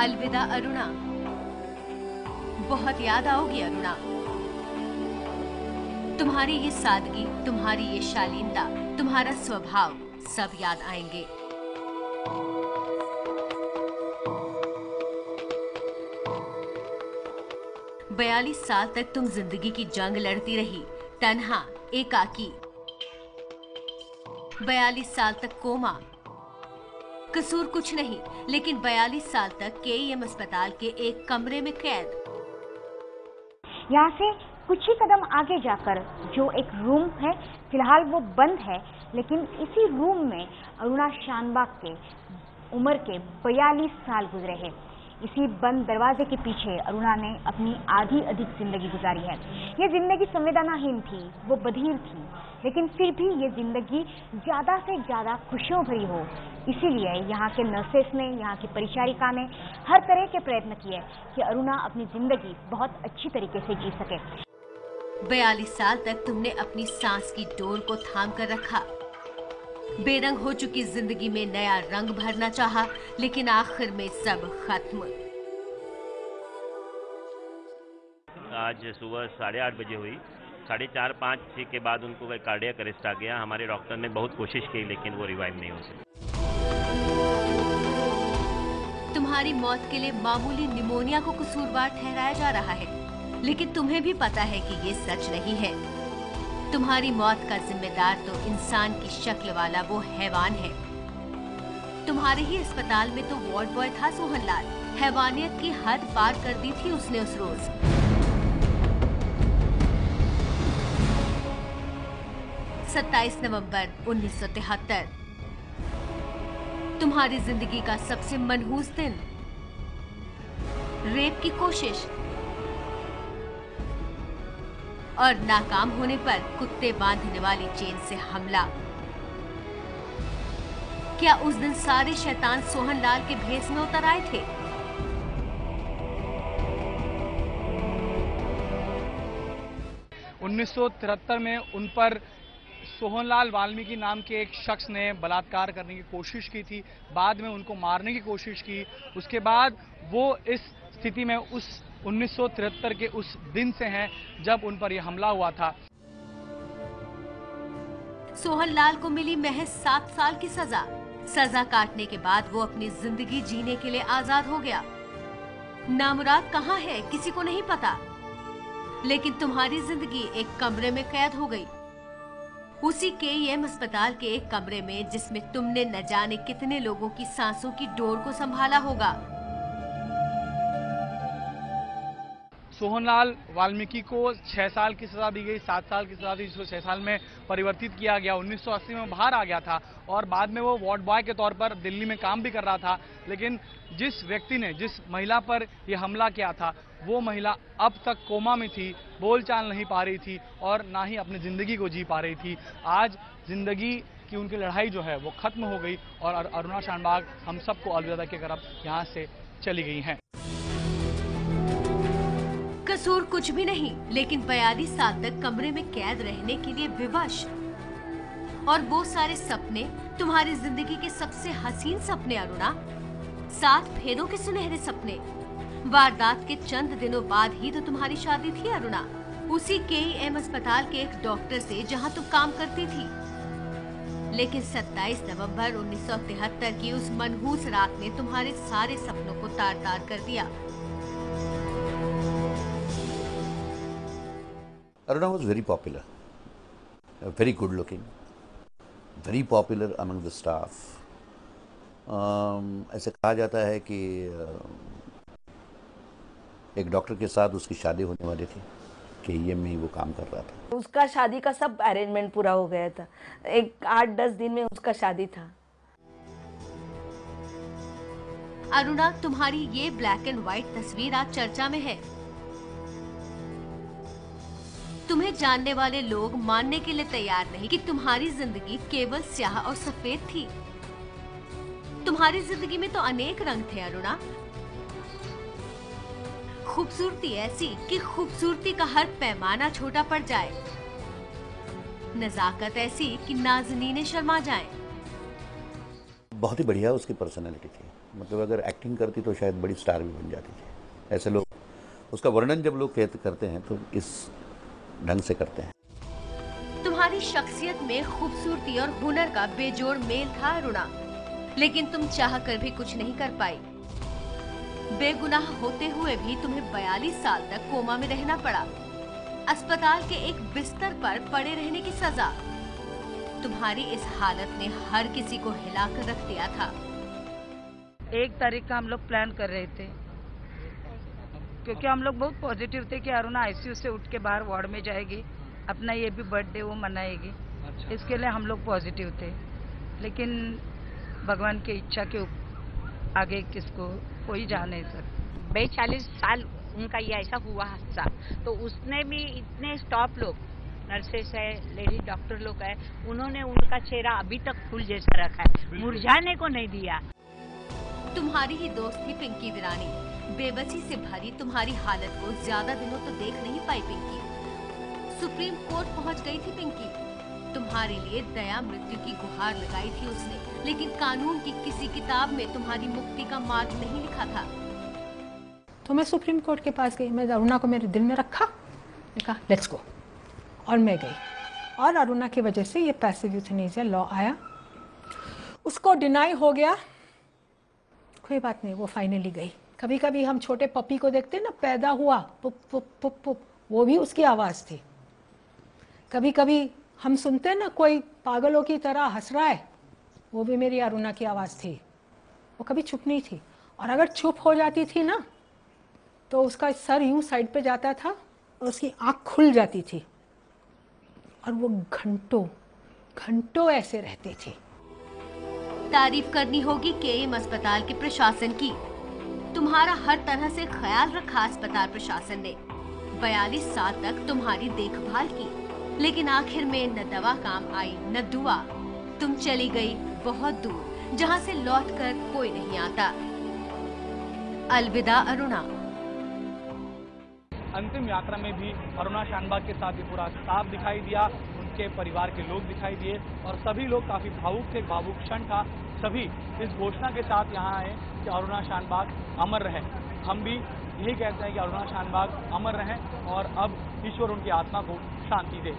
अलविदा अरुणा। बहुत याद आओगी अरुणा। तुम्हारी ये सादगी, तुम्हारी ये शालीनता, तुम्हारा स्वभाव सब याद आएंगे। बयालीस साल तक तुम जिंदगी की जंग लड़ती रही, तन्हा, एकाकी। 42 साल तक कोमा। कसूर कुछ नहीं, लेकिन 42 साल तक केईएम अस्पताल के एक कमरे में कैद। यहाँ से कुछ ही कदम आगे जाकर जो एक रूम है, फिलहाल वो बंद है, लेकिन इसी रूम में अरुणा शानबाग के उम्र के 42 साल गुजरे हैं। इसी बंद दरवाजे के पीछे अरुणा ने अपनी आधी अधिक जिंदगी गुजारी है। ये जिंदगी संवेदनाहीन थी, वो बधिर थी, लेकिन फिर भी ये जिंदगी ज्यादा से ज्यादा खुशियों भरी हो, इसीलिए यहाँ के नर्सेस ने, यहाँ की परिचारिका ने हर तरह के प्रयत्न किए कि अरुणा अपनी जिंदगी बहुत अच्छी तरीके से जी सके। 42 साल तक तुमने अपनी सांस की डोर को थाम कर रखा। बेरंग हो चुकी जिंदगी में नया रंग भरना चाहा, लेकिन आखिर में सब खत्म। आज सुबह 8:30 बजे हुई। 4:30-5 के बाद उनको कार्डियक अरेस्ट आ गया। हमारे डॉक्टर ने बहुत कोशिश की, लेकिन वो रिवाइव नहीं हो सके। तुम्हारी मौत के लिए मामूली निमोनिया को कसूरवार ठहराया जा रहा है, लेकिन तुम्हें भी पता है कि ये सच नहीं है। तुम्हारी मौत का जिम्मेदार तो इंसान की शक्ल वाला वो हैवान है। तुम्हारे ही अस्पताल में तो वार्ड बॉय था सोहनलाल। हैवानियत की हद पार कर दी थी उसने उस रोज। सत्ताईस नवंबर 1973, तुम्हारी जिंदगी का सबसे मनहूस दिन। रेप की कोशिश और नाकाम होने पर कुत्ते बांधने वाली चेन से हमला। क्या उस दिन सारे शैतान सोहनलाल के भेष में उतर आए थे? उन्नीस में उन पर सोहनलाल वाल्मीकि नाम के एक शख्स ने बलात्कार करने की कोशिश की थी। बाद में उनको मारने की कोशिश की। उसके बाद वो इस स्थिति में उस 1973 के उस दिन से हैं जब उन पर यह हमला हुआ था। सोहनलाल को मिली महज 7 साल की सजा। सजा काटने के बाद वो अपनी जिंदगी जीने के लिए आजाद हो गया। नामुराद कहाँ है किसी को नहीं पता, लेकिन तुम्हारी जिंदगी एक कमरे में कैद हो गई। उसी केईएम अस्पताल के एक कमरे में, जिसमें तुमने न जाने कितने लोगों की सांसों की डोर को संभाला होगा। सोहनलाल वाल्मीकि को 6 साल की सजा दी गई, 7 साल की सजा दी, जिसको 6 साल में परिवर्तित किया गया। 1980 में बाहर आ गया था और बाद में वो वार्ड बॉय के तौर पर दिल्ली में काम भी कर रहा था। लेकिन जिस व्यक्ति ने, जिस महिला पर यह हमला किया था, वो महिला अब तक कोमा में थी, बोलचाल नहीं पा रही थी और ना ही अपनी जिंदगी को जी पा रही थी। आज जिंदगी की उनकी लड़ाई जो है वो खत्म हो गई और अरुणा शानबाग हम सबको अलविदा कहकर अब यहाँ से चली गई हैं। कसूर कुछ भी नहीं, लेकिन 42 साल तक कमरे में कैद रहने के लिए विवश। और वो सारे सपने, तुम्हारी जिंदगी के सबसे हसीन सपने अरुणा, 7 फेरों के सुनहरे सपने। वारदात के चंद दिनों बाद ही तो तुम्हारी शादी थी अरुणा, उसी केईएम अस्पताल के एक डॉक्टर से जहां तुम काम करती थी। लेकिन 27 नवंबर 1973 की उस मनहूस रात ने तुम्हारे सारे सपनों को तार-तार कर दिया। Aruna was very popular, very good looking, very popular among the staff. ऐसे कहा जाता है कि एक डॉक्टर के साथ उसकी शादी होने वाली थी, केईएम में ही वो काम कर रहा था। उसका शादी का सब अरेंजमेंट पूरा हो गया था। एक 8-10 दिन में उसका शादी था। अरुणा, तुम्हारी ये ब्लैक एंड व्हाइट तस्वीर आज चर्चा में है। तुम्हें जानने वाले लोग मानने के लिए तैयार नहीं कि तुम्हारी जिंदगी केवल स्याह और सफेद थी। तुम्हारी जिंदगी में तो अनेक रंग थे अरुणा। खूबसूरती ऐसी कि खूबसूरती का हर पैमाना छोटा पड़ जाए, नजाकत ऐसी कि नाज़नीने शर्मा जाएं। बहुत ही बढ़िया उसकी पर्सनैलिटी थी, मतलब अगर एक्टिंग करती तो शायद बड़ी स्टार भी बन जाती थी। ऐसे लोग, उसका वर्णन जब लोग करते हैं तो इस ढंग से करते हैं। तुम्हारी शख्सियत में खूबसूरती और हुनर का बेजोड़ मेल था अरुणा, लेकिन तुम चाह कर भी कुछ नहीं कर पाई। बेगुनाह होते हुए भी तुम्हें 42 साल तक कोमा में रहना पड़ा, अस्पताल के एक बिस्तर पर पड़े रहने की सजा। तुम्हारी इस हालत ने हर किसी को हिलाकर रख दिया था। 1 तारीख का हम लोग प्लान कर रहे थे, क्योंकि हम लोग बहुत पॉजिटिव थे कि अरुणा आईसीयू से उठ के बाहर वार्ड में जाएगी, अपना ये भी बर्थडे वो मनाएगी। इसके लिए हम लोग पॉजिटिव थे, लेकिन भगवान की इच्छा के आगे किसको कोई जा नहीं सकता। 42 साल उनका ये ऐसा हुआ हादसा, तो उसने भी इतने स्टाफ लोग, नर्सेस है, लेडी डॉक्टर लोग है, उन्होंने उनका चेहरा अभी तक फूल जैसा रखा है, मुरझाने को नहीं दिया। तुम्हारी ही दोस्त थी पिंकी वीरानी। बेबसी से भरी तुम्हारी हालत को ज्यादा दिनों तो देख नहीं पाई पिंकी। सुप्रीम कोर्ट पहुंच गई थी पिंकी। तुम्हारे लिए दया मृत्यु की गुहार लगाई थी उसने, लेकिन कानून की किसी किताब में तुम्हारी मुक्ति का मार्ग नहीं लिखा था। तो मैं सुप्रीम कोर्ट के पास गई, मैं अरुणा को मेरे दिल में रखा, कहा लेट्स गो, और मैं गई। और अरुणा की वजह से ये पैसिव यूथेनेसिया लॉ आया, उसको डिनाई हो गया, कोई बात नहीं, वो फाइनली गई। कभी कभी हम छोटे पपी को देखते ना, पैदा हुआ पुप पुप पुप पुप, वो भी उसकी आवाज़ थी। कभी कभी हम सुनते ना कोई पागलों की तरह हंस रहा है, वो भी मेरी अरुणा की आवाज़ थी। वो कभी चुप नहीं थी, और अगर चुप हो जाती थी ना तो उसका सर यूं साइड पे जाता था और उसकी आंख खुल जाती थी, और वो घंटों घंटों ऐसे रहती थी। तारीफ करनी होगी केएम अस्पताल के प्रशासन की। तुम्हारा हर तरह से ख्याल रखा अस्पताल प्रशासन ने। 42 साल तक तुम्हारी देखभाल की, लेकिन आखिर में न दवा काम आई न दुआ। तुम चली गई बहुत दूर, जहां से लौटकर कोई नहीं आता। अलविदा अरुणा। अंतिम यात्रा में भी अरुणा शानबाग के साथ ही पूरा स्टाफ दिखाई दिया, उनके परिवार के लोग दिखाई दिए, और सभी लोग काफी भावुक थे, भावुक क्षण था। सभी इस घोषणा के साथ यहाँ आए कि अरुणा शानबाग अमर रहे। हम भी यही कहते हैं कि अरुणा शानबाग अमर रहें, और अब ईश्वर उनकी आत्मा को शांति दे।